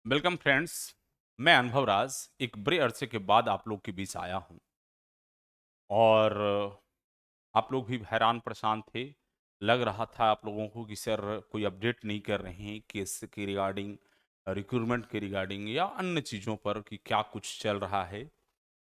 Welcome friends. मैं अनुभव राज एक बड़े अरसे के बाद आप लोग के बीच आया हूँ और आप लोग भी हैरान परेशान थे। लग रहा था आप लोगों को कि सर कोई अपडेट नहीं कर रहे हैं केस के रिगार्डिंग, रिक्रूटमेंट के रिगार्डिंग या अन्य चीज़ों पर कि क्या कुछ चल रहा है।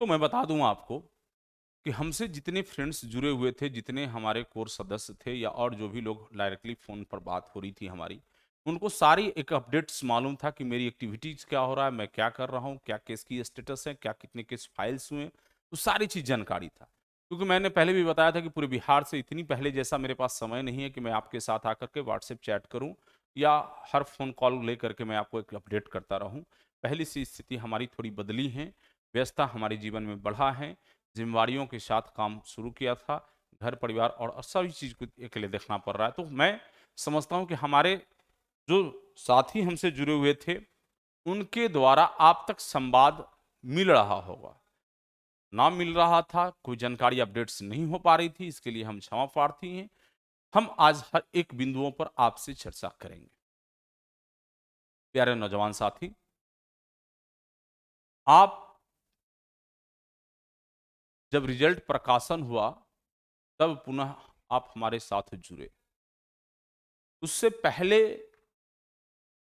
तो मैं बता दूं आपको कि हमसे जितने फ्रेंड्स जुड़े हुए थे, जितने हमारे कोर सदस्य थे या और जो भी लोग डायरेक्टली फ़ोन पर बात हो रही थी हमारी, उनको सारी एक अपडेट्स मालूम था कि मेरी एक्टिविटीज़ क्या हो रहा है, मैं क्या कर रहा हूँ, क्या केस की स्टेटस है, क्या कितने केस फाइल्स हुए हैं, तो सारी चीज़ जानकारी था। क्योंकि मैंने पहले भी बताया था कि पूरे बिहार से इतनी पहले जैसा मेरे पास समय नहीं है कि मैं आपके साथ आकर के व्हाट्सएप चैट करूँ या हर फ़ोन कॉल लेकर के मैं आपको एक अपडेट करता रहूँ। पहली सी स्थिति हमारी थोड़ी बदली है, व्यस्तता हमारे जीवन में बढ़ा है, ज़िम्मेवारियों के साथ काम शुरू किया था, घर परिवार और सभी चीज़ को अकेले देखना पड़ रहा है। तो मैं समझता हूँ कि हमारे जो साथी हमसे जुड़े हुए थे, उनके द्वारा आप तक संवाद मिल रहा होगा। ना मिल रहा था, कोई जानकारी अपडेट्स नहीं हो पा रही थी, इसके लिए हम क्षमा प्रार्थी हैं। हम आज हर एक बिंदुओं पर आपसे चर्चा करेंगे। प्यारे नौजवान साथी, आप जब रिजल्ट प्रकाशन हुआ, तब पुनः आप हमारे साथ जुड़े। उससे पहले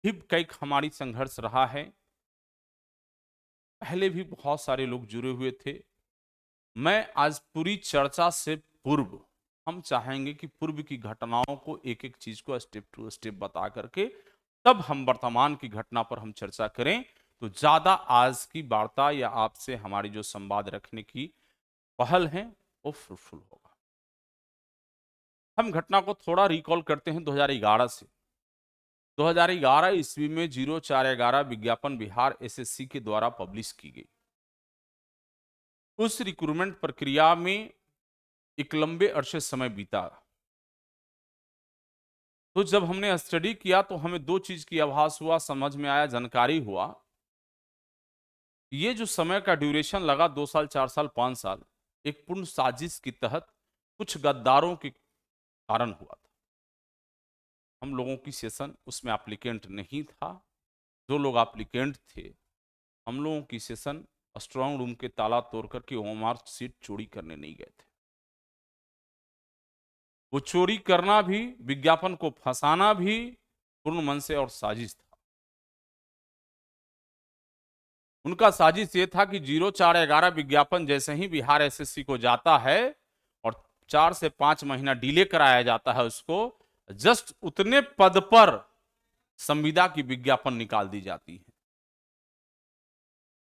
भी कई हमारी संघर्ष रहा है। पहले भी बहुत सारे लोग जुड़े हुए थे। मैं आज पूरी चर्चा से पूर्व हम चाहेंगे कि पूर्व की घटनाओं को एक-एक चीज़ को स्टेप टू स्टेप बता करके तब हम वर्तमान की घटना पर हम चर्चा करें, तो ज़्यादा आज की वार्ता या आपसे हमारी जो संवाद रखने की पहल है, वो फ्रूटफुल होगा। हम घटना को थोड़ा रिकॉल करते हैं 2011 से। 2011 ईस्वी में 0411 विज्ञापन बिहार एसएससी के द्वारा पब्लिश की गई। उस रिक्रूटमेंट प्रक्रिया में एक लंबे अरसे समय बीता। तो जब हमने स्टडी किया तो हमें 2 चीज़ की आभास हुआ, समझ में आया, जानकारी हुआ। ये जो समय का ड्यूरेशन लगा 2 साल, 4 साल, 5 साल, एक पूर्ण साजिश के तहत कुछ गद्दारों के कारण हुआ था। हम लोगों की सेशन उसमें एप्लीकेंट नहीं था। जो लोग एप्लीकेंट थे, हम लोगों की सेशन स्ट्रांग रूम के ताला तोड़ करके ओएमआर सीट चोरी करने नहीं गए थे। वो चोरी करना भी, विज्ञापन को फंसाना भी पूर्ण मन से और साजिश था। उनका साजिश ये था कि 0411 विज्ञापन जैसे ही बिहार एसएससी को जाता है और 4 से 5 महीना डिले कराया जाता है उसको, जस्ट उतने पद पर संविदा की विज्ञापन निकाल दी जाती है।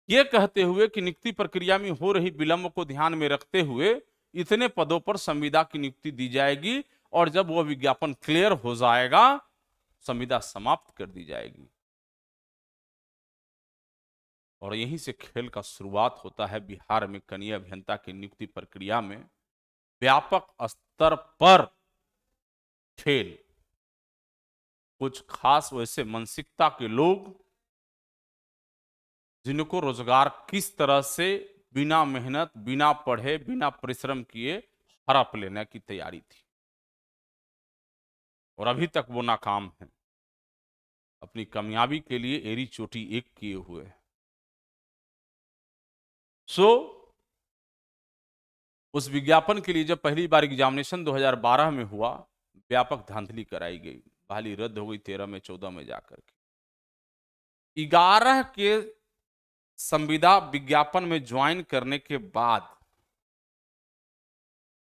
ये कहते हुए कि नियुक्ति प्रक्रिया में हो रही विलंब को ध्यान में रखते हुए इतने पदों पर संविदा की नियुक्ति दी जाएगी और जब वह विज्ञापन क्लियर हो जाएगा, संविदा समाप्त कर दी जाएगी। और यहीं से खेल का शुरुआत होता है बिहार में कनीय अभियंता की नियुक्ति प्रक्रिया में व्यापक स्तर पर खेल। कुछ खास वैसे मानसिकता के लोग जिनको रोजगार किस तरह से बिना मेहनत, बिना पढ़े, बिना परिश्रम किए हड़प लेने की तैयारी थी और अभी तक वो नाकाम है। अपनी कामयाबी के लिए एड़ी चोटी एक किए हुए हैं। सो उस विज्ञापन के लिए जब पहली बार एग्जामिनेशन 2012 में हुआ, व्यापक धांधली कराई गई। बहाली रद्द हो गई 13 में, 14 में जाकर के। 11 के संविदा विज्ञापन में ज्वाइन करने के बाद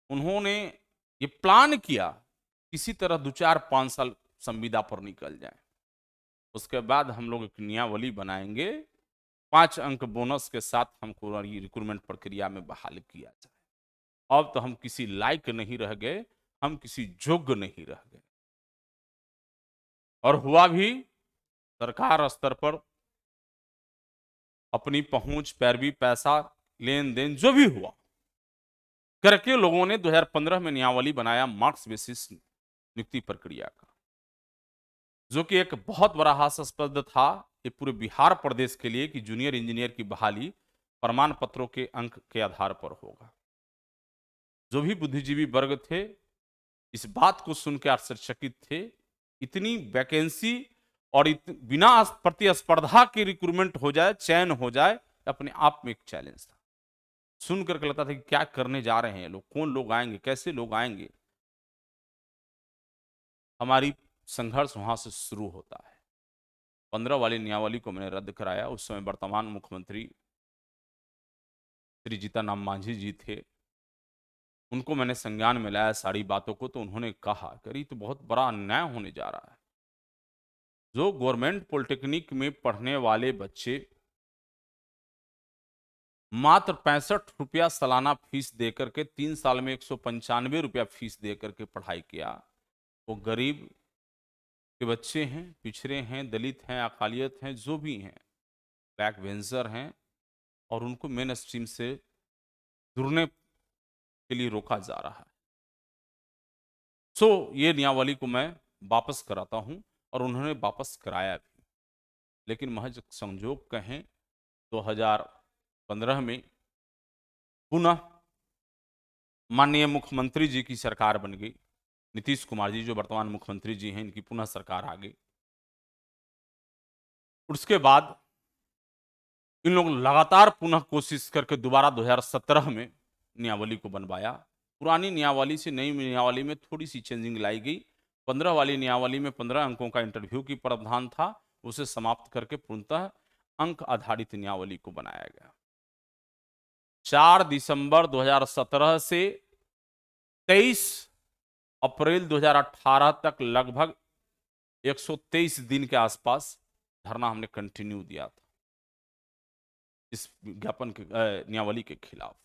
उन्होंने ये प्लान किया किसी तरह 2-4-5 साल संविदा पर निकल जाए। उसके बाद हम लोग एक नियमावली बनाएंगे, 5 अंक बोनस के साथ हमको रिक्रूटमेंट प्रक्रिया में बहाल किया जाए। अब तो हम किसी लायक नहीं रह गए, हम किसी योग्य नहीं रह गए। और हुआ भी सरकार स्तर पर अपनी पहुंच, पैरवी, पैसा, लेन देन जो भी हुआ करके लोगों ने 2015 में नियमावली बनाया मार्क्स बेसिस नियुक्ति प्रक्रिया का, जो कि एक बहुत बड़ा हास्यास्पद था ये पूरे बिहार प्रदेश के लिए कि जूनियर इंजीनियर की बहाली प्रमाण पत्रों के अंक के आधार पर होगा। जो भी बुद्धिजीवी वर्ग थे इस बात को सुनकर आश्चर्यचकित थे। इतनी वैकेंसी और बिना प्रतिस्पर्धा की रिक्रूटमेंट हो जाए, चयन हो जाए, अपने आप में एक चैलेंज था। सुन करके लगता था कि क्या करने जा रहे हैं लोग, कौन लोग आएंगे, कैसे लोग आएंगे। हमारी संघर्ष वहां से शुरू होता है। 15 वाली नियमावली को मैंने रद्द कराया। उस समय वर्तमान मुख्यमंत्री श्री जीतन मांझी जी थे, उनको मैंने संज्ञान में लाया सारी बातों को, तो उन्होंने कहा करी तो बहुत बड़ा अन्याय होने जा रहा है। जो गवर्नमेंट पॉलिटेक्निक में पढ़ने वाले बच्चे मात्र 65 रुपया सालाना फीस देकर के 3 साल में 195 रुपया फीस देकर के पढ़ाई किया, वो गरीब के बच्चे हैं, पिछड़े हैं, दलित हैं, अकालियत हैं, जो भी हैं, बैक बेंचर हैं, और उनको मेन स्ट्रीम से जुड़ने के लिए रोका जा रहा है। ये नियमावली को मैं वापस कराता हूं, और उन्होंने वापस कराया भी। लेकिन महज संजोग कहें, 2015 में पुनः माननीय मुख्यमंत्री जी की सरकार बन गई। नीतीश कुमार जी जो वर्तमान मुख्यमंत्री जी हैं, इनकी पुनः सरकार आ गई। उसके बाद इन लोग लगातार पुनः कोशिश करके दोबारा 2017 में नियमावली को बनवाया। पुरानी नियमावली से नई नियमावली में थोड़ी सी चेंजिंग लाई गई। 15 वाली नियमावली में 15 अंकों का इंटरव्यू की प्रावधान था, उसे समाप्त करके पूर्णतः अंक आधारित नियमावली को बनाया गया। 4 दिसंबर 2017 से 23 अप्रैल 2018 तक लगभग 123 दिन के आसपास धरना हमने कंटिन्यू दिया था इस विज्ञापन के नियमावली के खिलाफ।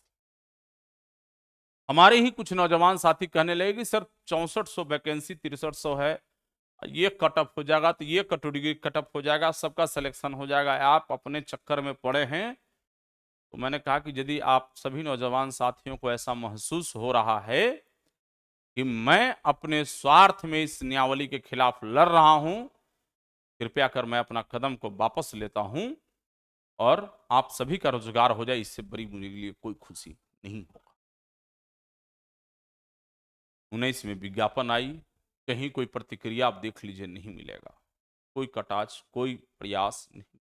हमारे ही कुछ नौजवान साथी कहने लगे कि सर 6400 वैकेंसी 6300 है, ये कटअप हो जाएगा, तो ये कैटेगरी कटअप हो जाएगा, सबका सिलेक्शन हो जाएगा, आप अपने चक्कर में पड़े हैं। तो मैंने कहा कि यदि आप सभी नौजवान साथियों को ऐसा महसूस हो रहा है कि मैं अपने स्वार्थ में इस नियमावली के खिलाफ लड़ रहा हूं, कृपया कर मैं अपना कदम को वापस लेता हूं, और आप सभी का रोजगार हो जाए, इससे बड़ी मुझे लिए कोई खुशी नहीं होगा। 19 में विज्ञापन आई, कहीं कोई प्रतिक्रिया आप देख लीजिए नहीं मिलेगा, कोई कटाच, कोई प्रयास नहीं।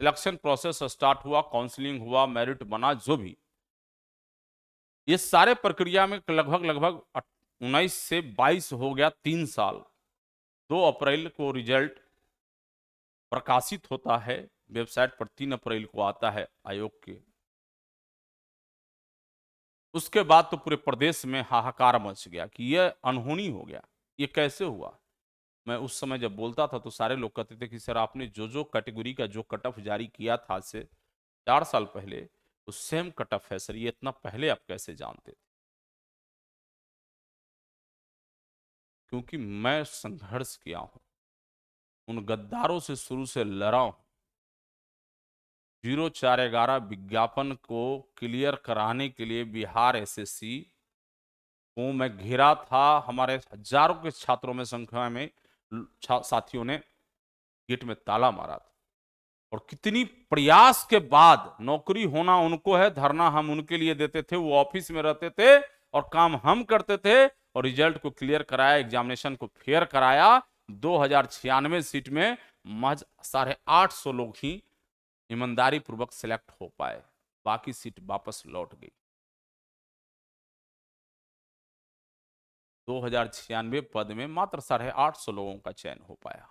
सिलेक्शन प्रोसेस स्टार्ट हुआ, काउंसलिंग हुआ, मेरिट बना, जो भी, ये सारे प्रक्रिया में लगभग 19 से 22 हो गया, 3 साल। 2 अप्रैल को रिजल्ट प्रकाशित होता है वेबसाइट पर, 3 अप्रैल को आता है आयोग के। उसके बाद तो पूरे प्रदेश में हाहाकार मच गया कि यह अनहोनी हो गया, ये कैसे हुआ। मैं उस समय जब बोलता था तो सारे लोग कहते थे कि सर आपने जो जो कैटेगरी का जो कट ऑफ जारी किया था आज से 4 साल पहले, वो सेम कट ऑफ है सर, ये इतना पहले आप कैसे जानते थे। क्योंकि मैं संघर्ष किया हूं, उन गद्दारों से शुरू से लड़ा हूं। 0411 विज्ञापन को क्लियर कराने के लिए बिहार एसएससी को मैं घेरा था। हमारे हजारों के छात्रों में संख्या में साथियों ने गेट में ताला मारा था, और कितनी प्रयास के बाद, नौकरी होना उनको है, धरना हम उनके लिए देते थे, वो ऑफिस में रहते थे और काम हम करते थे, और रिजल्ट को क्लियर कराया, एग्जामिनेशन को फेयर कराया। 2096 सीट में महज 850 लोग ही ईमानदारी पूर्वक सिलेक्ट हो पाए, बाकी सीट वापस लौट गई। 2096 पद में मात्र 850 लोगों का चयन हो पाया।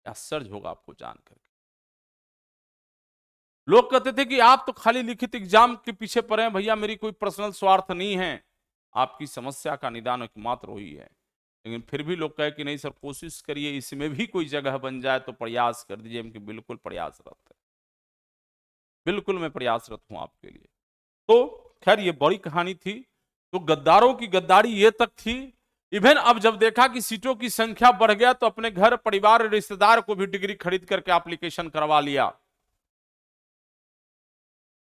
आश्चर्य होगा आपको जान करके। लोग कहते थे कि आप तो खाली लिखित एग्जाम के पीछे पड़े हैं, भैया मेरी कोई पर्सनल स्वार्थ नहीं है, आपकी समस्या का निदान एकमात्र वही है। लेकिन फिर भी लोग कहे कि नहीं सर कोशिश करिए, इसमें भी कोई जगह बन जाए तो प्रयास कर दीजिए। कि बिल्कुल प्रयासरत है, बिल्कुल मैं प्रयासरत हूं आपके लिए। तो खैर ये बड़ी कहानी थी। तो गद्दारों की गद्दारी ये तक थी, इवन अब जब देखा कि सीटों की संख्या बढ़ गया तो अपने घर परिवार रिश्तेदार को भी डिग्री खरीद करके एप्लीकेशन करवा लिया।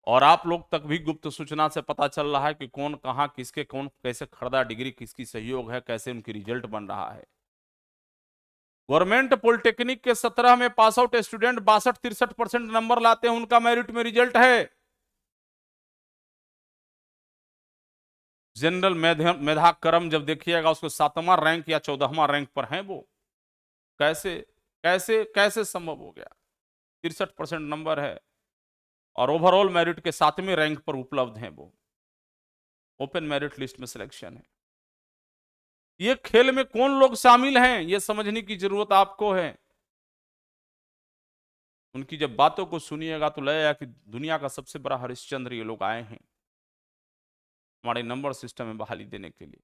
और आप लोग तक भी गुप्त सूचना से पता चल रहा है कि कौन कहां किसके कौन कैसे खरीदा डिग्री, किसकी सहयोग है, कैसे उनकी रिजल्ट बन रहा है। गवर्नमेंट पॉलिटेक्निक के 17 में पास आउट स्टूडेंट 62-63% नंबर लाते हैं, उनका मेरिट में रिजल्ट है। जनरल मेधा क्रम जब देखिएगा उसको 7वां रैंक या 14वां रैंक पर है वो। कैसे कैसे कैसे संभव हो गया? 63% नंबर है और ओवरऑल मेरिट के 7वें रैंक पर उपलब्ध हैं वो। ओपन मेरिट लिस्ट में सिलेक्शन है। ये खेल में कौन लोग शामिल हैं, ये समझने की जरूरत आपको है। उनकी जब बातों को सुनिएगा तो लगेगा कि दुनिया का सबसे बड़ा हरिश्चंद्र ये लोग आए हैं हमारे नंबर सिस्टम में बहाली देने के लिए।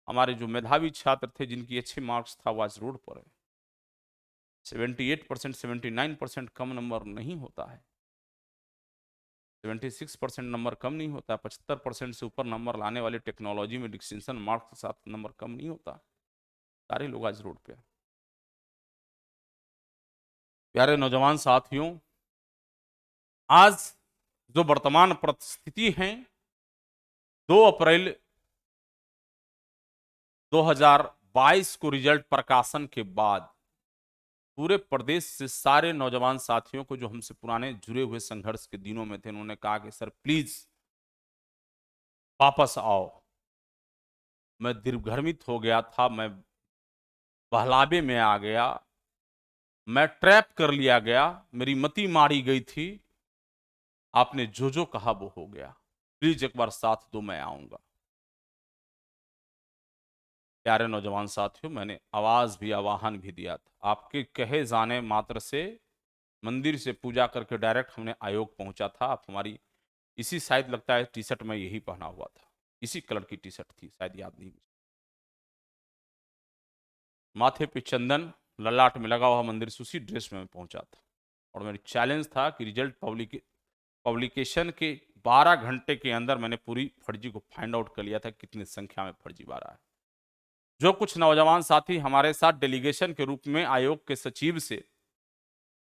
हमारे जो मेधावी छात्र थे जिनकी अच्छे मार्क्स था वो आज रोड पर है। 78%, 79% कम नंबर नहीं होता है। 76% नंबर कम नहीं होता। 75% से ऊपर नंबर लाने वाले टेक्नोलॉजी में डिस्टिंक्शन मार्क्स के साथ नंबर कम नहीं होता। सारे लोग आज रोड पे। प्यारे नौजवान साथियों, आज जो वर्तमान परिस्थिति है, 2 अप्रैल 2022 को रिजल्ट प्रकाशन के बाद पूरे प्रदेश से सारे नौजवान साथियों को जो हमसे पुराने जुड़े हुए संघर्ष के दिनों में थे, उन्होंने कहा कि सर प्लीज वापस आओ। मैं दिग्भ्रमित हो गया था, मैं बहलावे में आ गया, मैं ट्रैप कर लिया गया, मेरी मति मारी गई थी। आपने जो जो कहा वो हो गया, प्लीज एक बार साथ दो, मैं आऊंगा। प्यारे नौजवान साथियों, मैंने आवाज भी, आवाहन भी दिया था। आपके कहे जाने मात्र से मंदिर से पूजा करके डायरेक्ट हमने आयोग पहुंचा था। आप हमारी इसी, शायद लगता है टी शर्ट में यही पहना हुआ था, इसी कलर की टी शर्ट थी, शायद याद नहीं मुझे। माथे पे चंदन, ललाट में लगा हुआ, मंदिर से उसी ड्रेस में मैं पहुंचा था। और मेरी चैलेंज था कि रिजल्ट पब्लिकेशन के 12 घंटे के अंदर मैंने पूरी फर्जी को फाइंड आउट कर लिया था कितनी संख्या में फर्जी बारा है। जो कुछ नौजवान साथी हमारे साथ डेलीगेशन के रूप में आयोग के सचिव से,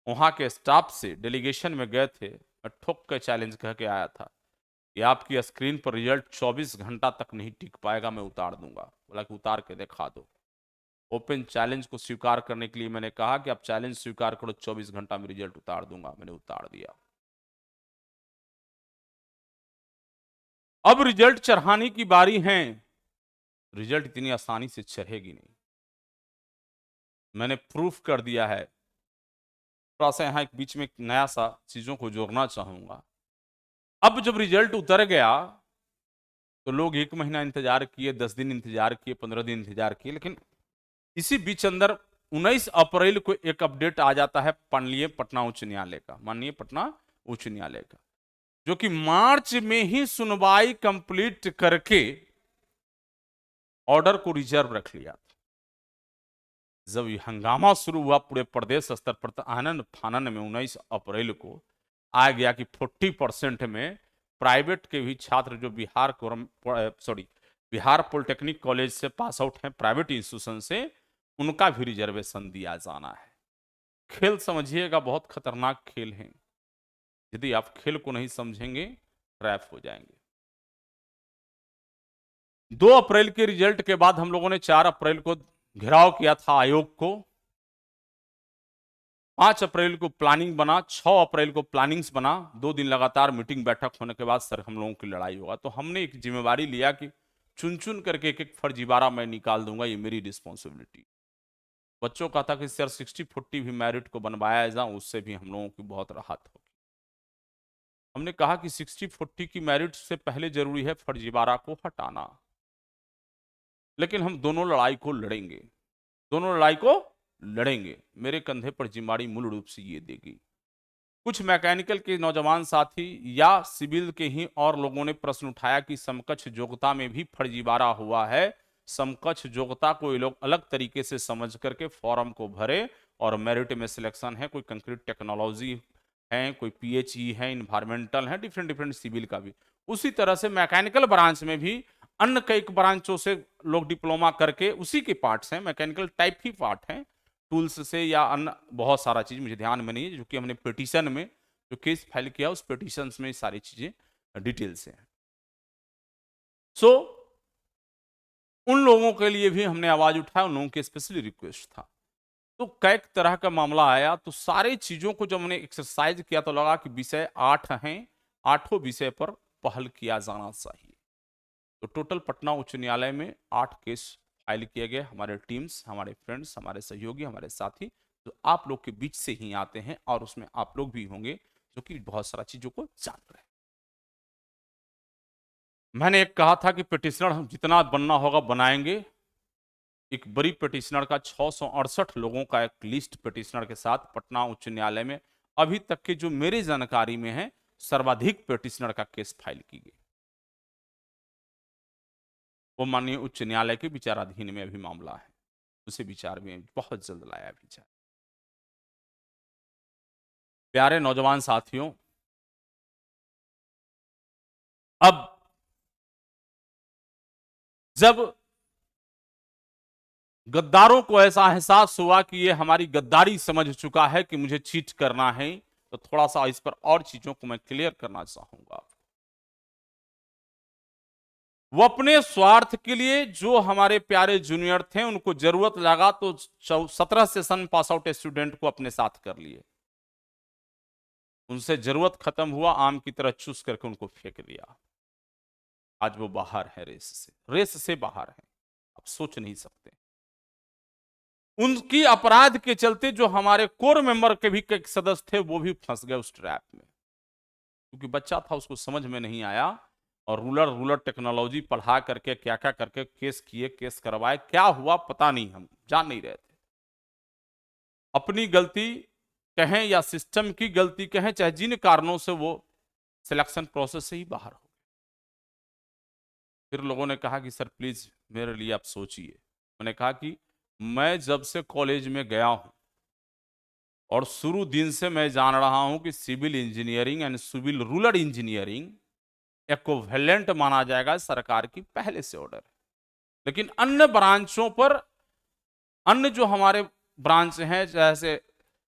वहां के स्टाफ से डेलीगेशन में गए थे, मैं ठोक के चैलेंज कह के आया था कि आपकी स्क्रीन पर रिजल्ट 24 घंटा तक नहीं टिक पाएगा, मैं उतार दूंगा। बोला कि उतार के दिखा दो। ओपन चैलेंज को स्वीकार करने के लिए मैंने कहा कि आप चैलेंज स्वीकार करो, 24 घंटा में रिजल्ट उतार दूंगा। मैंने उतार दिया। अब रिजल्ट चढ़ाने की बारी है। रिजल्ट इतनी आसानी से चढ़ेगी नहीं, मैंने प्रूफ कर दिया है। थोड़ा सा यहाँ एक बीच में एक नया सा चीजों को जोड़ना चाहूंगा। अब जब रिजल्ट उतर गया तो लोग 1 महीना इंतजार किए, 10 दिन इंतजार किए, 15 दिन इंतजार किए, लेकिन इसी बीच अंदर 19 अप्रैल को एक अपडेट आ जाता है माननीय पटना उच्च न्यायालय का, जो कि मार्च में ही सुनवाई कंप्लीट करके ऑर्डर को रिजर्व रख लिया था। जब ये हंगामा शुरू हुआ पूरे प्रदेश स्तर पर, तो आनंद फानन में 19 अप्रैल को आ गया कि 40% में प्राइवेट के भी छात्र जो बिहार पॉलिटेक्निक कॉलेज से पास आउट हैं, प्राइवेट इंस्टीट्यूशन से, उनका भी रिजर्वेशन दिया जाना है। खेल समझिएगा, बहुत खतरनाक खेल है। यदि आप खेल को नहीं समझेंगे, ट्रैप हो जाएंगे। 2 अप्रैल के रिजल्ट के बाद हम लोगों ने 4 अप्रैल को घेराव किया था आयोग को। 5 अप्रैल को प्लानिंग बना, 6 अप्रैल को प्लानिंग्स बना। 2 दिन लगातार मीटिंग बैठक होने के बाद सर हम लोगों की लड़ाई होगा, तो हमने एक जिम्मेवारी लिया कि चुन चुन करके एक एक फर्जीवाड़ा मैं निकाल दूंगा, ये मेरी रिस्पॉन्सिबिलिटी। बच्चों का था कि सर 60-40 भी मेरिट को बनवाया जाए, उससे भी हम लोगों की बहुत राहत होगी। हमने कहा कि 60-40 की मेरिट से पहले जरूरी है फर्जीवाड़ा को हटाना, लेकिन हम दोनों लड़ाई को लड़ेंगे, दोनों लड़ाई को लड़ेंगे। मेरे कंधे पर जिम्मेदारी मूल रूप से ये देगी। कुछ मैकेनिकल के नौजवान साथी या सिविल के ही और लोगों ने प्रश्न उठाया कि समकक्ष योग्यता में भी फर्जीवाड़ा हुआ है। समकक्ष योग्यता को ये लोग अलग तरीके से समझ करके फॉर्म को भरे और मेरिट में सिलेक्शन है। कोई कंक्रीट टेक्नोलॉजी है, कोई पीएचई है, इन्वायरमेंटल है, डिफरेंट डिफरेंट सिविल का भी। उसी तरह से मैकेनिकल ब्रांच में भी अन्य कई ब्रांचों से लोग डिप्लोमा करके, उसी के पार्ट्स हैं, मैकेनिकल टाइप ही पार्ट हैं, टूल्स से या अन्य बहुत सारा चीज मुझे ध्यान में नहीं है, जो कि हमने पिटीशन में जो केस फाइल किया उस पिटीशन में सारी चीजें डिटेल से हैं। सो उन लोगों के लिए भी हमने आवाज उठाया, उन लोगों की स्पेशली रिक्वेस्ट था। तो कई तरह का मामला आया, तो सारी चीजों को जब हमने एक्सरसाइज किया तो लगा कि विषय 8 हैं, 8 विषय पर पहल किया जाना चाहिए। तो टोटल पटना उच्च न्यायालय में 8 केस फाइल किए गए। हमारे टीम्स, हमारे फ्रेंड्स, हमारे सहयोगी, हमारे साथी जो आप लोग के बीच से ही आते हैं, और उसमें आप लोग भी होंगे जो कि बहुत सारा चीजों को जान रहे हैं। मैंने एक कहा था कि पिटिशनर हम जितना बनना होगा बनाएंगे। एक बड़ी पिटिशनर का 668 लोगों का एक लिस्ट पिटिशनर के साथ पटना उच्च न्यायालय में अभी तक के जो मेरी जानकारी में है सर्वाधिक पिटिशनर का केस फाइल की गई। वो माननीय उच्च न्यायालय के विचाराधीन में अभी मामला है, उसे विचार में बहुत जल्द लाया भी जाए। प्यारे नौजवान साथियों, अब जब गद्दारों को ऐसा एहसास हुआ कि ये हमारी गद्दारी समझ चुका है कि मुझे चीट करना है, तो थोड़ा सा इस पर और चीजों को मैं क्लियर करना चाहूंगा। वो अपने स्वार्थ के लिए जो हमारे प्यारे जूनियर थे उनको जरूरत लगा तो 17 सेशन पास आउट स्टूडेंट को अपने साथ कर लिए। उनसे जरूरत खत्म हुआ, आम की तरह चूस करके उनको फेंक दिया। आज वो बाहर है, रेस से बाहर है, आप सोच नहीं सकते। उनकी अपराध के चलते जो हमारे कोर मेंबर के भी सदस्य थे वो भी फंस गए उस ट्रैप में, क्योंकि बच्चा था, उसको समझ में नहीं आया, और रूलर टेक्नोलॉजी पढ़ा करके क्या क्या करके केस किए, केस करवाए, क्या हुआ पता नहीं, हम जान नहीं रहे थे। अपनी गलती कहें या सिस्टम की गलती कहें, चाहे जिन कारणों से वो सिलेक्शन प्रोसेस से ही बाहर हो। फिर लोगों ने कहा कि सर प्लीज मेरे लिए आप सोचिए। मैंने कहा कि मैं जब से कॉलेज में गया हूं और शुरू दिन से मैं जान रहा हूं कि civil engineering and civil rural engineering equivalent माना जाएगा, सरकार की पहले से ऑर्डर है। लेकिन अन्य ब्रांचों पर, अन्य जो हमारे ब्रांच हैं, जैसे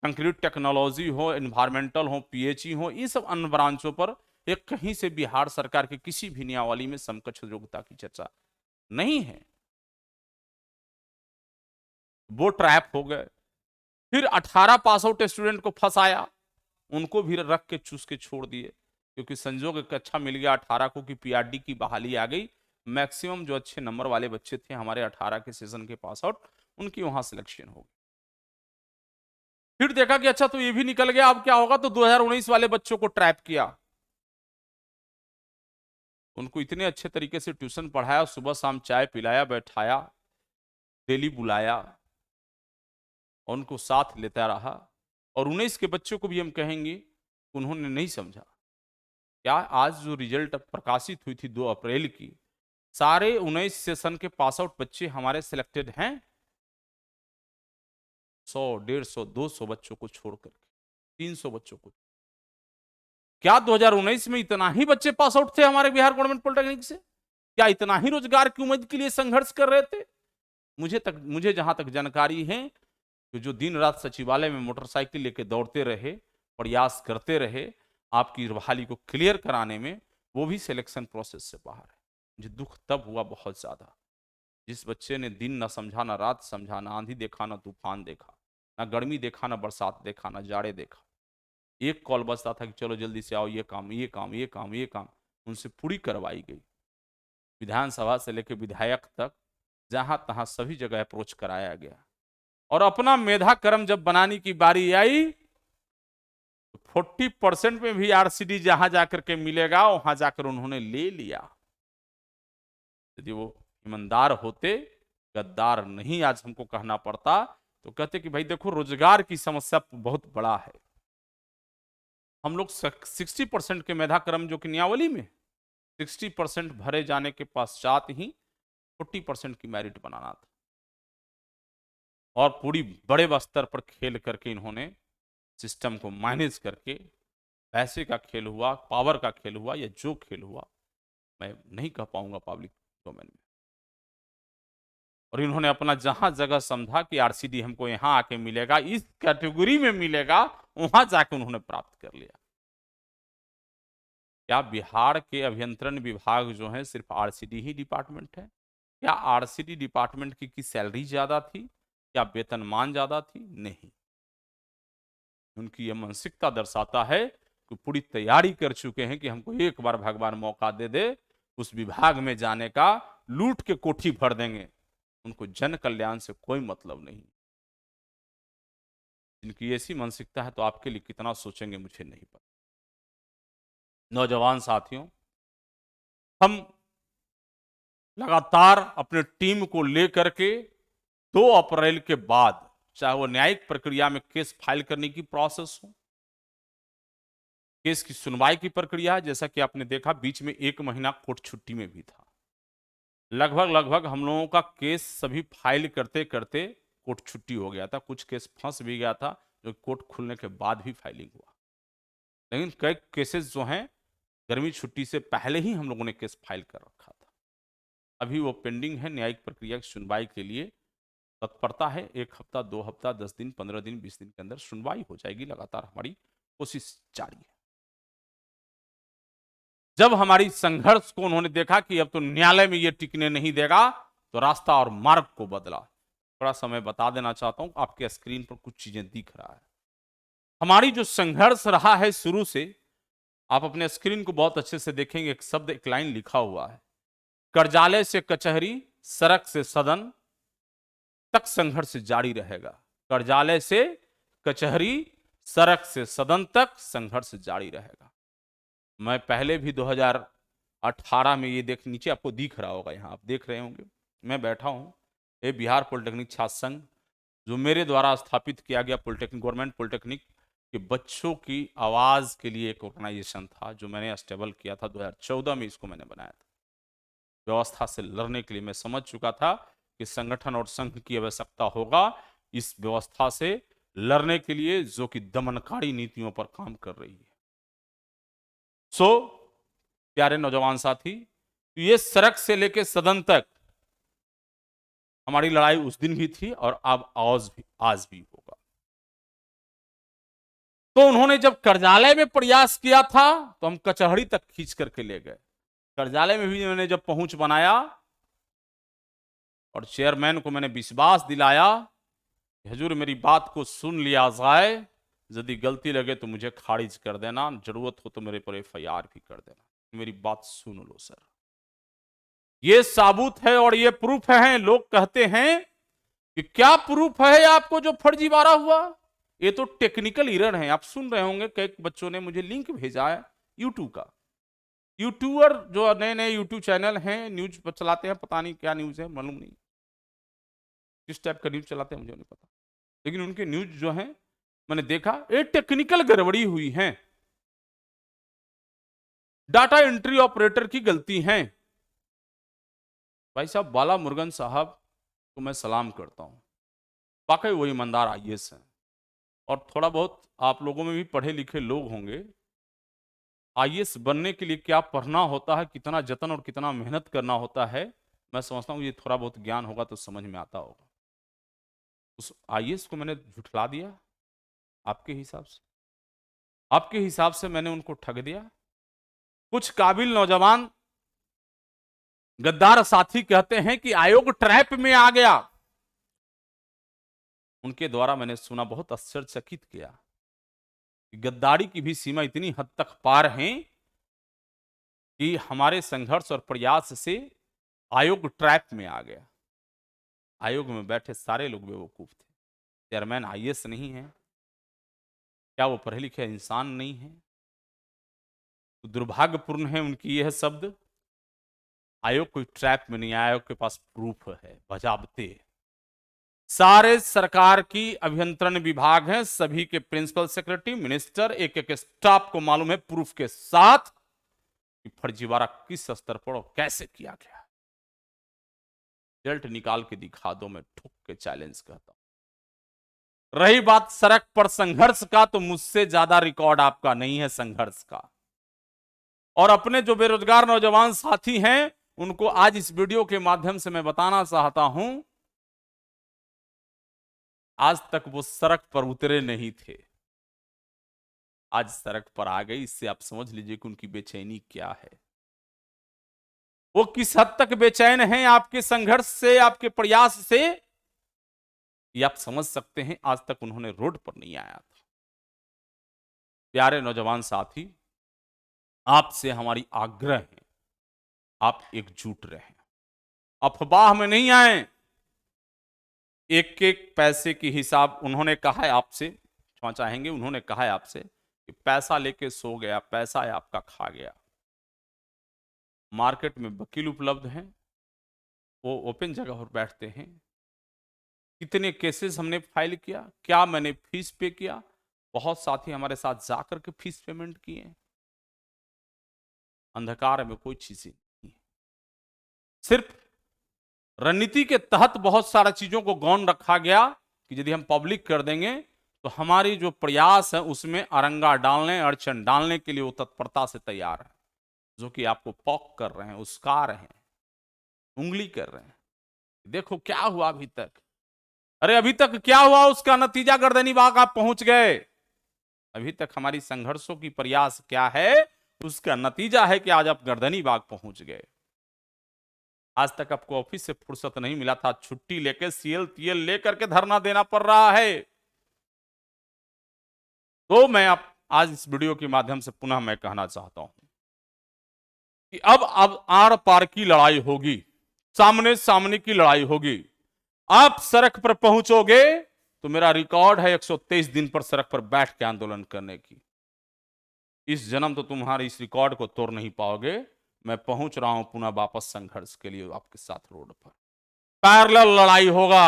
कंक्रीट टेक्नोलॉजी हो, एनवायरमेंटल हो, पीएचई हो, ये सब अन्य ब्रांचों पर एक कहीं से बिहार सरकार के किसी भी नियमावली में समकक्ष योग्यता की चर्चा नहीं है। वो ट्रैप हो गए। फिर 18 पास आउट स्टूडेंट को फंसाया, उनको भी रख के चूस के छोड़ दिए, क्योंकि संजोग एक अच्छा मिल गया 18 को कि पीआरडी की बहाली आ गई। मैक्सिमम जो अच्छे नंबर वाले बच्चे थे हमारे 18 के सेशन के पास आउट, उनकी वहां सिलेक्शन हो गई। फिर देखा कि अच्छा तो ये भी निकल गया, अब क्या होगा, तो 2019 वाले बच्चों को ट्रैप किया। उनको इतने अच्छे तरीके से ट्यूशन पढ़ाया, सुबह शाम चाय पिलाया, बैठाया, डेली बुलाया, और उनको साथ लेता रहा। और 19 के बच्चों को भी हम कहेंगे उन्होंने नहीं समझा। क्या आज जो रिजल्ट प्रकाशित हुई थी 2 अप्रैल की, सारे 19 सेशन के पास आउट बच्चे हमारे सिलेक्टेड हैं। 100, 150, 200 बच्चों को छोड़कर, 300 बच्चों को। क्या 2019 में इतना ही बच्चे पास आउट थे हमारे बिहार गवर्नमेंट पॉलिटेक्निक से? क्या इतना ही रोजगार की उम्मीद के लिए संघर्ष कर रहे थे? मुझे जहां तक जानकारी है कि जो दिन रात सचिवालय में मोटरसाइकिल लेके दौड़ते रहे, प्रयास करते रहे आपकी बहाली को क्लियर कराने में, वो भी सिलेक्शन प्रोसेस से बाहर है। मुझे दुख तब हुआ बहुत ज्यादा, जिस बच्चे ने दिन न समझा, ना रात समझा, ना आंधी देखा, ना तूफान देखा, ना गर्मी देखा, ना बरसात देखा, ना जाड़े देखा। एक कॉल बजता था कि चलो जल्दी से आओ, ये काम, ये काम, ये काम, ये काम, उनसे पूरी करवाई गई। विधानसभा से लेकर विधायक तक जहां तहां सभी जगह अप्रोच कराया गया, और अपना मेधा कर्म जब बनाने की बारी आई, 40% में भी आरसीडी जहां जाकर के मिलेगा वहां जाकर उन्होंने ले लिया। यदि वो ईमानदार होते, गद्दार नहीं आज हमको कहना पड़ता, तो कहते कि भाई देखो रोजगार की समस्या बहुत बड़ा है। हम लोग 60% के मेधाक्रम जो कि नियावली में 60% भरे जाने के पश्चात ही 40% की मेरिट बनाना था, और पूरी बड़े स्तर पर खेल करके इन्होंने सिस्टम को मैनेज करके, पैसे का खेल हुआ, पावर का खेल हुआ, या जो खेल हुआ मैं नहीं कह पाऊंगा पब्लिक डोमेन में, और इन्होंने अपना जहां जगह समझा कि आरसीडी हमको यहां आके मिलेगा, इस कैटेगरी में मिलेगा, वहां जाके उन्होंने प्राप्त कर लिया। क्या बिहार के अभियंत्रण विभाग जो है सिर्फ आरसीडी ही डिपार्टमेंट है? क्या आरसीडी डिपार्टमेंट की सैलरी ज्यादा थी? क्या वेतनमान ज्यादा थी? नहीं। उनकी यह मानसिकता दर्शाता है कि पूरी तैयारी कर चुके हैं कि हमको एक बार भगवान मौका दे दे उस विभाग में जाने का, लूट के कोठी भर देंगे। उनको जन कल्याण से कोई मतलब नहीं। जिनकी ऐसी मानसिकता है तो आपके लिए कितना सोचेंगे मुझे नहीं पता। नौजवान साथियों, हम लगातार अपने टीम को लेकर के 2 अप्रैल के बाद, चाहे वो न्यायिक प्रक्रिया में केस फाइल करने की प्रोसेस हो, केस की सुनवाई की प्रक्रिया है, जैसा कि आपने देखा बीच में 1 महीना कोर्ट छुट्टी में भी था। लगभग लगभग हम लोगों का केस सभी फाइल करते करते कोर्ट छुट्टी हो गया था। कुछ केस फंस भी गया था जो कोर्ट खुलने के बाद भी फाइलिंग हुआ। लेकिन कई केसेस जो हैं गर्मी छुट्टी से पहले ही हम लोगों ने केस फाइल कर रखा था। अभी वो पेंडिंग है न्यायिक प्रक्रिया की सुनवाई के लिए। तत्परता है, 1 हफ्ता 2 हफ्ता 10 दिन 15 दिन 20 दिन के अंदर सुनवाई हो जाएगी। लगातार हमारी कोशिश जारी है। जब हमारी संघर्ष को उन्होंने देखा कि अब तो न्यायालय में ये टिकने नहीं देगा, तो रास्ता और मार्ग को बदला। थोड़ा सा मैं बता देना चाहता हूं, आपके स्क्रीन पर कुछ चीजें दिख रहा है। हमारी जो संघर्ष रहा है शुरू से, आप अपने स्क्रीन को बहुत अच्छे से देखेंगे, एक शब्द एक लाइन लिखा हुआ है, कर्जालय से कचहरी, सड़क से सदन तक संघर्ष जारी रहेगा। कर्जालय से कचहरी, सड़क से सदन तक संघर्ष जारी रहेगा। मैं पहले भी 2018 में ये नीचे आपको दिख रहा होगा, यहां आप देख रहे होंगे, मैं बैठा हूं ये बिहार पॉलिटेक्निक छात्र संघ, जो मेरे द्वारा स्थापित किया गया पॉलिटेक्निक, गवर्नमेंट पॉलिटेक्निक के बच्चों की आवाज के लिए एक ऑर्गेनाइजेशन था, जो मैंने स्टेबल किया था। 2014 में इसको मैंने बनाया था। व्यवस्था से लड़ने के लिए मैं समझ चुका था कि संगठन और संघ की आवश्यकता होगा इस व्यवस्था से लड़ने के लिए, जो कि दमनकारी नीतियों पर काम कर रही है। प्यारे नौजवान साथी, ये सड़क से लेकर सदन तक हमारी लड़ाई उस दिन भी थी और अब आज भी होगा। तो उन्होंने जब कर्जालय में प्रयास किया था तो हम कचहरी तक खींच करके ले गए। कर्जालय में भी मैंने जब पहुंच बनाया और चेयरमैन को मैंने विश्वास दिलाया, हुजूर मेरी बात को सुन लिया जाए, यदि गलती लगे तो मुझे खारिज कर देना, जरूरत हो तो मेरे पर एफआईआर भी कर देना, मेरी बात सुन लो सर। ये साबुत है और ये प्रूफ है। लोग कहते हैं कि क्या प्रूफ है आपको जो फर्जीवाड़ा हुआ? ये तो टेक्निकल एरर है। आप सुन रहे होंगे, कई बच्चों ने मुझे लिंक भेजा है यूट्यूब का। यूट्यूबर जो नए नए यूट्यूब चैनल हैं, न्यूज चलाते हैं, पता नहीं क्या न्यूज है, मालूम नहीं किस टाइप का न्यूज चलाते हैं, मुझे नहीं पता, लेकिन उनके न्यूज जो है मैंने देखा, ये टेक्निकल गड़बड़ी हुई है, डाटा एंट्री ऑपरेटर की गलती है। भाई साहब, बाला मुरुगन साहब को मैं सलाम करता हूं, वाकई वो ईमानदार आईएएस हैं। और थोड़ा बहुत आप लोगों में भी पढ़े लिखे लोग होंगे। आईएएस बनने के लिए क्या पढ़ना होता है, कितना जतन और कितना मेहनत करना होता है, मैं समझता हूँ ये थोड़ा बहुत ज्ञान होगा तो समझ में आता होगा। उस आईएएस को मैंने झुठला दिया आपके हिसाब से, आपके हिसाब से मैंने उनको ठग दिया। कुछ काबिल नौजवान गद्दार साथी कहते हैं कि आयोग ट्रैप में आ गया। उनके द्वारा मैंने सुना, बहुत आश्चर्यचकित किया कि गद्दारी की भी सीमा इतनी हद तक पार है कि हमारे संघर्ष और प्रयास से आयोग ट्रैप में आ गया। आयोग में बैठे सारे लोग बेवकूफ थे। चेयरमैन आईएएस नहीं है, क्या वो पढ़े लिखे इंसान नहीं है? तो दुर्भाग्यपूर्ण है उनकी यह शब्द। आयोग कोई ट्रैप में नहीं आया, आयोग के पास प्रूफ है, बजाबते। सारे सरकार की अभियंत्रण विभाग हैं, सभी के प्रिंसिपल सेक्रेटरी, मिनिस्टर, एक एक स्टाफ को मालूम है प्रूफ के साथ कि फर्जीवाड़ा किस स्तर पर और कैसे किया गया। रिजल्ट निकाल के दिखा दो, मैं ठोक के चैलेंज करता हूं। रही बात सड़क पर संघर्ष का, तो मुझसे ज्यादा रिकॉर्ड आपका नहीं है संघर्ष का। और अपने जो बेरोजगार नौजवान साथी हैं, उनको आज इस वीडियो के माध्यम से मैं बताना चाहता हूं, आज तक वो सड़क पर उतरे नहीं थे, आज सड़क पर आ गई। इससे आप समझ लीजिए कि उनकी बेचैनी क्या है, वो किस हद तक बेचैन हैं आपके संघर्ष से, आपके प्रयास से, ये आप समझ सकते हैं। आज तक उन्होंने रोड पर नहीं आया था। प्यारे नौजवान साथी, आपसे हमारी आग्रह है, आप एकजुट रहें, अफवाह में नहीं आए। एक एक पैसे की हिसाब उन्होंने कहा है आपसे क्षमा चाहेंगे, उन्होंने कहा है आपसे कि पैसा लेके सो गया, पैसा है आपका खा गया। मार्केट में वकील उपलब्ध हैं, वो ओपन जगह पर बैठते हैं। कितने केसेस हमने फाइल किया, क्या मैंने फीस पे किया, बहुत साथी हमारे साथ जाकर के फीस पेमेंट किए। अंधकार में कोई चीज नहीं, सिर्फ रणनीति के तहत बहुत सारा चीजों को गौण रखा गया कि यदि हम पब्लिक कर देंगे तो हमारी जो प्रयास है उसमें अरंगा डालने, अड़चन डालने के लिए वो तत्परता से तैयार है, जो कि आपको पॉक कर रहे हैं, उसका रहे हैं, उंगली कर रहे हैं। देखो क्या हुआ अभी तक, अरे अभी तक क्या हुआ, उसका नतीजा गर्दनी बाग आप पहुंच गए। अभी तक हमारी संघर्षों की प्रयास क्या है, उसका नतीजा है कि आज आप गर्दनी बाग पहुंच गए। आज तक आपको ऑफिस से फुर्सत नहीं मिला था, छुट्टी लेके सीएल तीएल लेकर के धरना देना पड़ रहा है। तो मैं आप आज इस वीडियो के माध्यम से पुनः मैं कहना चाहता हूं कि अब आर पार की लड़ाई होगी, सामने सामने की लड़ाई होगी। आप सड़क पर पहुंचोगे तो मेरा रिकॉर्ड है 123 दिन पर सड़क पर बैठ के आंदोलन करने की। इस जन्म तो तुम्हारे इस रिकॉर्ड को तोड़ नहीं पाओगे। मैं पहुंच रहा हूं पुनः वापस संघर्ष के लिए आपके साथ रोड पर। पैरेलल लड़ाई होगा।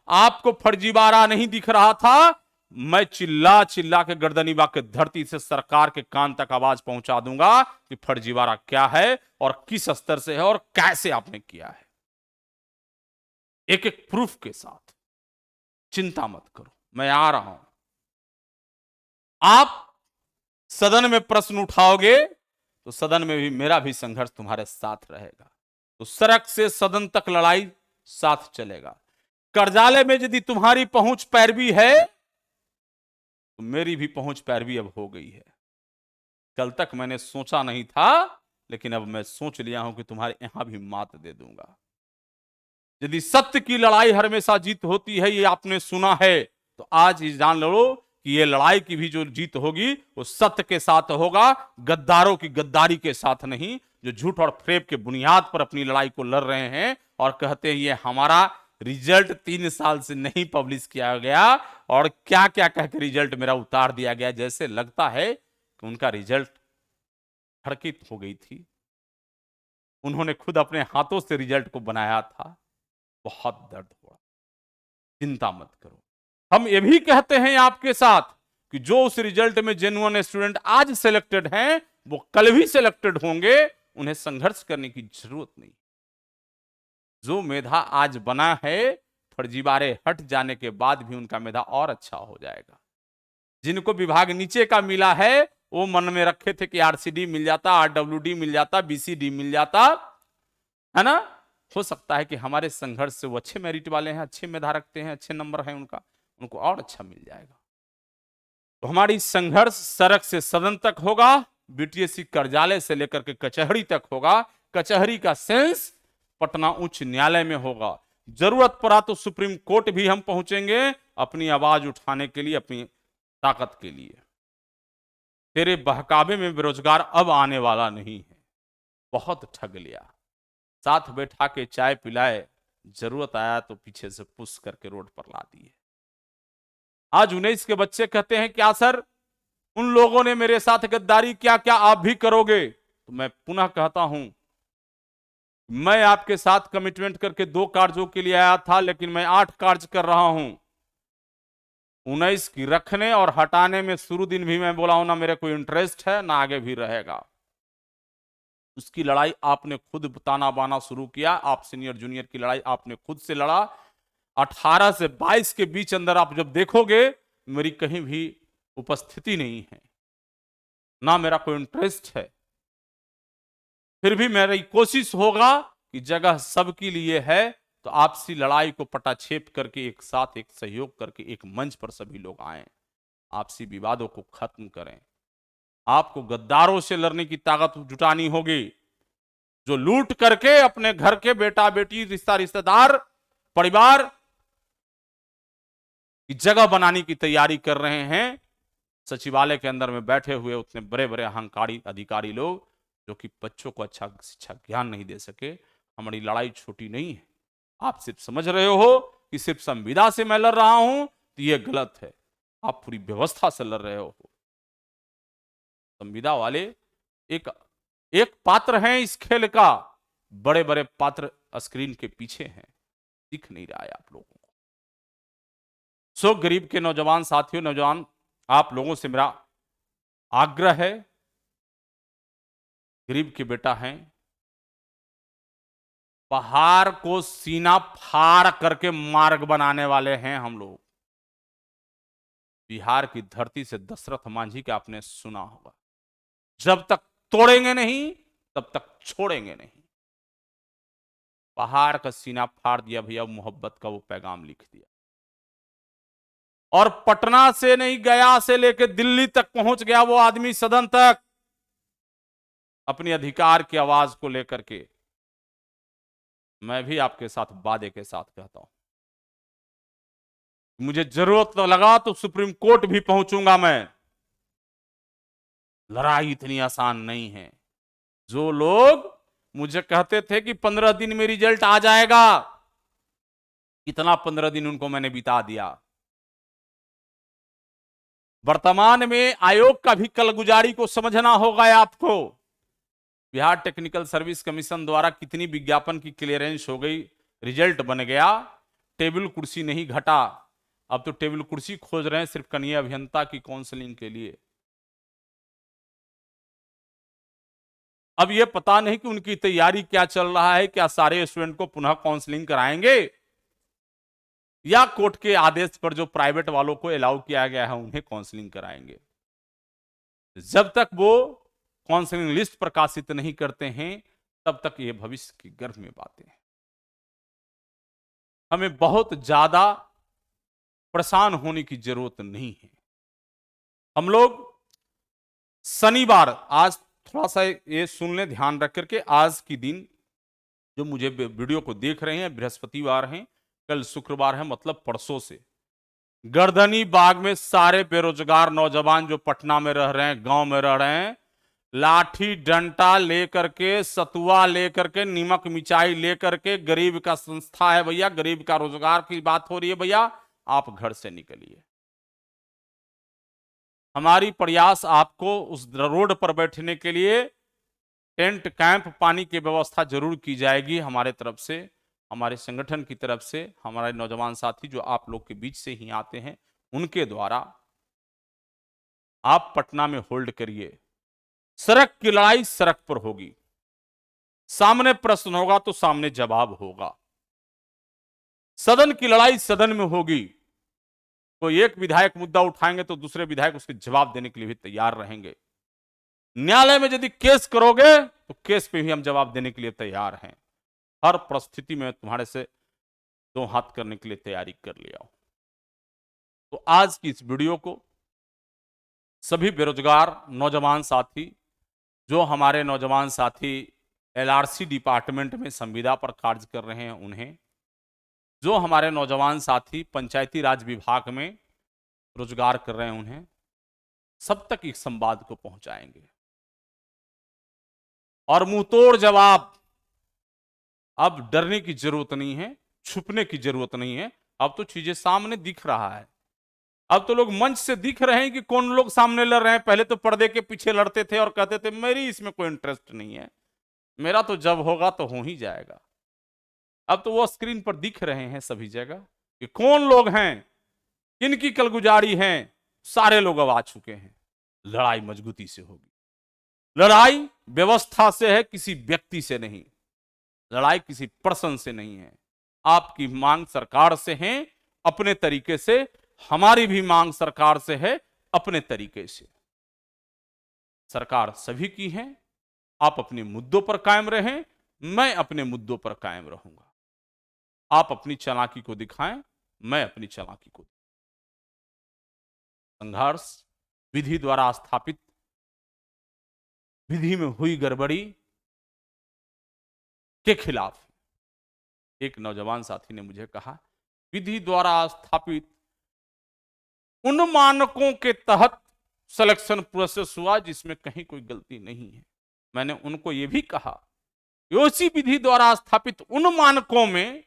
आपको फर्जीवाड़ा नहीं दिख रहा था, मैं चिल्ला चिल्ला के गर्दनी बाग के धरती से सरकार के कान तक आवाज पहुंचा दूंगा कि फर्जीवाड़ा क्या है और किस स्तर से है और कैसे आपने किया है, एक एक प्रूफ के साथ। चिंता मत करो, मैं आ रहा हूं। आप सदन में प्रश्न उठाओगे तो सदन में भी मेरा भी संघर्ष तुम्हारे साथ रहेगा। तो सड़क से सदन तक लड़ाई साथ चलेगा। कार्यालय में यदि तुम्हारी पहुंच पैरवी है तो मेरी भी पहुंच पैरवी अब हो गई है। कल तक मैंने सोचा नहीं था, लेकिन अब मैं सोच लिया हूं कि तुम्हारे यहां भी मात दे दूंगा। यदि सत्य की लड़ाई हमेशा जीत होती है, ये आपने सुना है, तो आज ये जान लो कि ये लड़ाई की भी जो जीत होगी वो सत्य के साथ होगा, गद्दारों की गद्दारी के साथ नहीं, जो झूठ और फ्रेब के बुनियाद पर अपनी लड़ाई को लड़ रहे हैं और कहते हैं ये हमारा रिजल्ट 3 साल से नहीं पब्लिश किया गया और क्या क्या कहकर रिजल्ट मेरा उतार दिया गया। जैसे लगता है कि उनका रिजल्ट हड़कित हो गई थी, उन्होंने खुद अपने हाथों से रिजल्ट को बनाया था। बहुत दर्द हुआ। चिंता मत करो, हम ये भी कहते हैं आपके साथ कि जो उस रिजल्ट में जेन्युइन स्टूडेंट आज सिलेक्टेड हैं वो कल भी सिलेक्टेड होंगे, उन्हें संघर्ष करने की जरूरत नहीं। जो मेधा आज बना है, फर्जीवाड़े हट जाने के बाद भी उनका मेधा और अच्छा हो जाएगा। जिनको विभाग नीचे का मिला है वो मन में रखे थे कि आरसीडी मिल जाता, आरडब्ल्यूडी मिल जाता, बीसीडी मिल जाता, है ना। हो सकता है कि हमारे संघर्ष से वो अच्छे मेरिट वाले हैं, अच्छे मेधा रखते हैं, अच्छे नंबर हैं उनका, उनको और अच्छा मिल जाएगा। तो हमारी संघर्ष सड़क से सदन तक होगा, बीटीएससी कार्यालय से लेकर के कचहरी तक होगा, कचहरी का सेंस पटना उच्च न्यायालय में होगा। जरूरत पड़ा तो सुप्रीम कोर्ट भी हम पहुंचेंगे अपनी आवाज उठाने के लिए, अपनी ताकत के लिए। तेरे बहकावे में बेरोजगार अब आने वाला नहीं है, बहुत ठग लिया, साथ बैठा के चाय पिलाए, जरूरत आया तो पीछे से पुश करके रोड पर ला दिए। आज 19 के बच्चे कहते हैं क्या सर उन लोगों ने मेरे साथ गद्दारी किया, क्या आप भी करोगे? तो मैं पुनः कहता हूं, मैं आपके साथ कमिटमेंट करके 2 कार्यों के लिए आया था, लेकिन मैं 8 कार्य कर रहा हूं। 19 की रखने और हटाने में शुरू दिन भी मैं बोला हूं ना मेरे कोई इंटरेस्ट है ना आगे भी रहेगा। उसकी लड़ाई आपने खुद ताना बाना शुरू किया, आप सीनियर जूनियर की लड़ाई आपने खुद से लड़ा। 18 से 22 के बीच अंदर आप जब देखोगे मेरी कहीं भी उपस्थिति नहीं है, ना मेरा कोई इंटरेस्ट है, फिर भी मेरी कोशिश होगा कि जगह सबके लिए है, तो आपसी लड़ाई को पटाक्षेप करके एक साथ एक सहयोग करके एक मंच पर सभी लोग आए, आपसी विवादों को खत्म करें। आपको गद्दारों से लड़ने की ताकत जुटानी होगी, जो लूट करके अपने घर के बेटा बेटी रिश्तेदार परिवार की जगह बनाने की तैयारी कर रहे हैं। सचिवालय के अंदर में बैठे हुए उतने बड़े बड़े अहंकारी अधिकारी लोग जो कि बच्चों को अच्छा शिक्षा ज्ञान नहीं दे सके। हमारी लड़ाई छोटी नहीं है। आप सिर्फ समझ रहे हो कि सिर्फ संविदा से मैं लड़ रहा हूं, तो यह गलत है। आप पूरी व्यवस्था से लड़ रहे हो। संविदा वाले एक एक पात्र हैं इस खेल का, बड़े बड़े पात्र स्क्रीन के पीछे हैं, दिख नहीं रहा है आप लोगों को। सो गरीब के नौजवान साथियों, नौजवान आप लोगों से मेरा आग्रह है, गरीब के बेटा हैं, पहाड़ को सीना फाड़ करके मार्ग बनाने वाले हैं हम लोग। बिहार की धरती से दशरथ मांझी का आपने सुना होगा, जब तक तोड़ेंगे नहीं तब तक छोड़ेंगे नहीं। पहाड़ का सीना फाड़ दिया भैया, मोहब्बत का वो पैगाम लिख दिया। और पटना से नहीं, गया से लेकर दिल्ली तक पहुंच गया वो आदमी, सदन तक अपनी अधिकार की आवाज को लेकर के। मैं भी आपके साथ वादे के साथ कहता हूं, मुझे जरूरत लगा तो सुप्रीम कोर्ट भी पहुंचूंगा मैं। लड़ाई इतनी आसान नहीं है। जो लोग मुझे कहते थे कि 15 दिन में रिजल्ट आ जाएगा, कितना 15 दिन उनको मैंने बिता दिया। वर्तमान में आयोग का भी कलगुजारी को समझना होगा आपको। बिहार टेक्निकल सर्विस कमीशन द्वारा कितनी विज्ञापन की क्लियरेंस हो गई, रिजल्ट बन गया, टेबल कुर्सी नहीं घटा। अब तो टेबल कुर्सी खोज रहे हैं सिर्फ कनीय अभियंता की काउंसलिंग के लिए। अब यह पता नहीं कि उनकी तैयारी क्या चल रहा है, क्या सारे स्टूडेंट को पुनः काउंसलिंग कराएंगे या कोर्ट के आदेश पर जो प्राइवेट वालों को अलाउ किया गया है उन्हें काउंसलिंग कराएंगे। जब तक वो काउंसलिंग लिस्ट प्रकाशित नहीं करते हैं तब तक ये भविष्य की गर्भ में बातें हैं। हमें बहुत ज्यादा परेशान होने की जरूरत नहीं है। हम लोग शनिवार, आज थोड़ा सा ये सुन लें ध्यान रख करके, आज की दिन जो मुझे वीडियो को देख रहे हैं, बृहस्पतिवार है, कल शुक्रवार है, मतलब परसों से गर्दनी बाग में सारे बेरोजगार नौजवान जो पटना में रह रहे हैं, गांव में रह रहे हैं, लाठी डंडा लेकर के, सतुआ लेकर के, नीमक मिचाई लेकर के, गरीब का संस्था है भैया, गरीब का रोजगार की बात हो रही है भैया, आप घर से निकलिए। हमारी प्रयास आपको उस रोड पर बैठने के लिए टेंट कैंप, पानी की व्यवस्था जरूर की जाएगी हमारे तरफ से, हमारे संगठन की तरफ से। हमारे नौजवान साथी जो आप लोग के बीच से ही आते हैं उनके द्वारा आप पटना में होल्ड करिए। सड़क की लड़ाई सड़क पर होगी, सामने प्रश्न होगा तो सामने जवाब होगा। सदन की लड़ाई सदन में होगी। कोई एक विधायक मुद्दा उठाएंगे तो दूसरे विधायक उसके जवाब देने के लिए भी तैयार रहेंगे। न्यायालय में यदि केस करोगे तो केस पे भी हम जवाब देने के लिए तैयार हैं। हर परिस्थिति में तुम्हारे से दो हाथ करने के लिए तैयारी कर लिया। तो आज की इस वीडियो को सभी बेरोजगार नौजवान साथी, जो हमारे नौजवान साथी एलआरसी डिपार्टमेंट में संविदा पर कार्य कर रहे हैं उन्हें, जो हमारे नौजवान साथी पंचायती राज विभाग में रोजगार कर रहे हैं उन्हें, सब तक इस संवाद को पहुंचाएंगे और मुंहतोड़ जवाब। अब डरने की जरूरत नहीं है, छुपने की जरूरत नहीं है, अब तो चीजें सामने दिख रहा है। अब तो लोग मंच से दिख रहे हैं कि कौन लोग सामने लड़ रहे हैं। पहले तो पर्दे के पीछे लड़ते थे और कहते थे मेरी इसमें कोई इंटरेस्ट नहीं है, मेरा तो जब होगा तो हो ही जाएगा। अब तो वो स्क्रीन पर दिख रहे हैं सभी जगह कि कौन लोग हैं, किनकी कलगुजारी है, सारे लोग अब आ चुके हैं। लड़ाई मजबूती से होगी, लड़ाई व्यवस्था से है, किसी व्यक्ति से नहीं। लड़ाई किसी पर्सन से नहीं है। आपकी मांग सरकार से है अपने तरीके से, हमारी भी मांग सरकार से है अपने तरीके से। सरकार सभी की है। आप अपने मुद्दों पर कायम रहें, मैं अपने मुद्दों पर कायम रहूंगा। आप अपनी चालाकी को दिखाएं, मैं अपनी चालाकी को। संघर्ष विधि द्वारा स्थापित, विधि में हुई गड़बड़ी के खिलाफ। एक नौजवान साथी ने मुझे कहा, विधि द्वारा स्थापित उन मानकों के तहत सिलेक्शन प्रोसेस हुआ जिसमें कहीं कोई गलती नहीं है। मैंने उनको यह भी कहा, उसी विधि द्वारा स्थापित उन मानकों में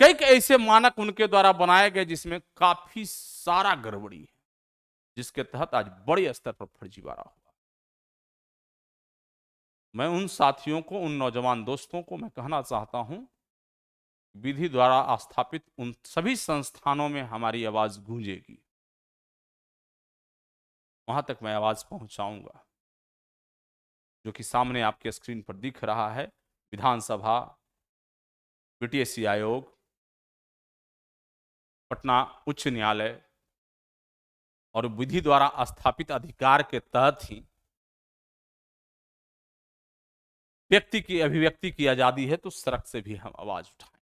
कई ऐसे मानक उनके द्वारा बनाए गए जिसमें काफी सारा गड़बड़ी है। जिसके तहत आज बड़े स्तर पर फर्जीवाड़ा हुआ। मैं उन साथियों को, उन नौजवान दोस्तों को मैं कहना चाहता हूं, विधि द्वारा स्थापित उन सभी संस्थानों में हमारी आवाज गूंजेगी, वहां तक मैं आवाज पहुंचाऊंगा। जो कि सामने आपके स्क्रीन पर दिख रहा है, विधानसभा, बीटीएससी आयोग, पटना उच्च न्यायालय और विधि द्वारा स्थापित अधिकार के तहत ही व्यक्ति की अभिव्यक्ति की आजादी है, तो सड़क से भी हम आवाज उठाएं।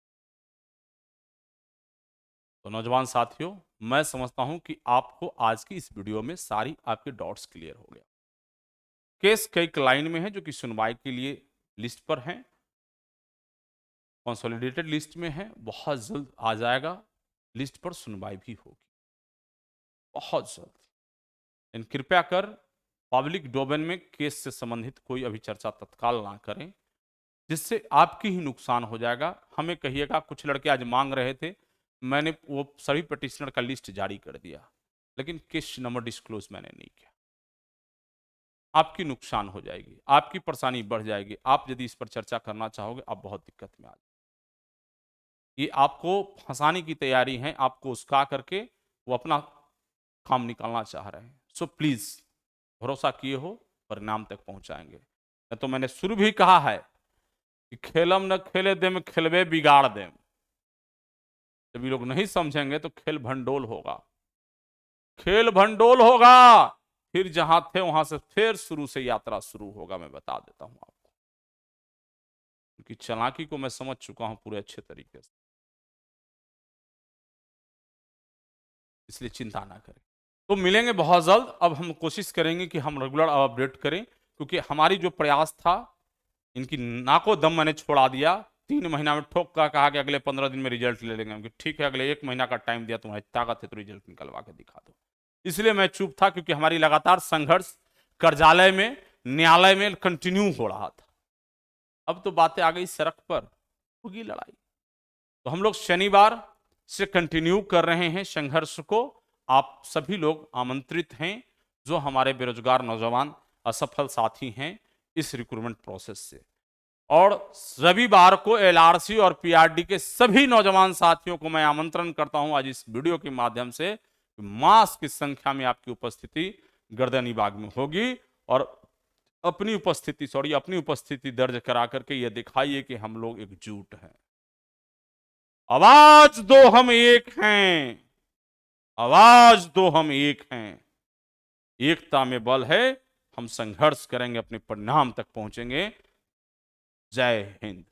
तो नौजवान साथियों, मैं समझता हूं कि आपको आज की इस वीडियो में सारी आपके डाउट्स क्लियर हो गया। केस कई लाइन में है जो कि सुनवाई के लिए लिस्ट पर हैं, कंसोलिडेटेड लिस्ट में है, बहुत जल्द आ जाएगा, लिस्ट पर सुनवाई भी होगी बहुत जल्द। इन कृपया कर पब्लिक डोमेन में केस से संबंधित कोई अभी चर्चा तत्काल ना करें, जिससे आपकी ही नुकसान हो जाएगा। हमें कहिएगा, कुछ लड़के आज मांग रहे थे, मैंने वो सभी पिटिशनर का लिस्ट जारी कर दिया, लेकिन केस नंबर डिस्क्लोज मैंने नहीं किया। आपकी नुकसान हो जाएगी, आपकी परेशानी बढ़ जाएगी। आप यदि इस पर चर्चा करना चाहोगे, आप बहुत दिक्कत में आ जाएंगे। ये आपको फंसाने की तैयारी है, आपको उसका करके वो अपना काम निकालना चाह रहे हैं। सो प्लीज भरोसा किए हो, परिणाम तक पहुंचाएंगे। तो मैंने शुरू भी कहा है कि खेलम न खेले देम, खेलवे बिगाड़ देम। जब ये लोग नहीं समझेंगे तो खेल भंडोल होगा, खेल भंडोल होगा, फिर जहां थे वहां से फिर शुरू से यात्रा शुरू होगा। मैं बता देता हूं आपको, क्योंकि चालाकी को मैं समझ चुका हूं पूरे अच्छे तरीके से, इसलिए चिंता ना करें। तो मिलेंगे बहुत जल्द। अब हम कोशिश करेंगे कि हम रेगुलर अपडेट करें, क्योंकि हमारी जो प्रयास था, इनकी नाको दम मैंने छोड़ा दिया। 3 महीना में ठोक का कहा कि अगले 15 दिन में रिजल्ट ले लेंगे। ठीक है, अगले 1 महीना का टाइम दिया, तुम्हारी ताकत है तो रिजल्ट निकलवा के दिखा दो। इसलिए मैं चुप था, क्योंकि हमारी लगातार संघर्ष कार्यालय में, न्यायालय में कंटिन्यू हो रहा था। अब तो बातें आ गई सड़क पर, होगी लड़ाई। तो हम लोग शनिवार से कंटिन्यू कर रहे हैं संघर्ष को। आप सभी लोग आमंत्रित हैं, जो हमारे बेरोजगार नौजवान असफल साथी हैं इस रिक्रूटमेंट प्रोसेस से। और रविवार को एलआरसी और पीआरडी के सभी नौजवान साथियों को मैं आमंत्रण करता हूं आज इस वीडियो के माध्यम से, मास की संख्या में आपकी उपस्थिति गर्दनीबाग में होगी, और अपनी उपस्थिति दर्ज करा करके यह दिखाइए कि हम लोग एकजुट हैं। आवाज दो, हम एक हैं, आवाज दो, हम एक हैं। एकता में बल है, हम संघर्ष करेंगे, अपने परिणाम तक पहुंचेंगे। जय हिंद।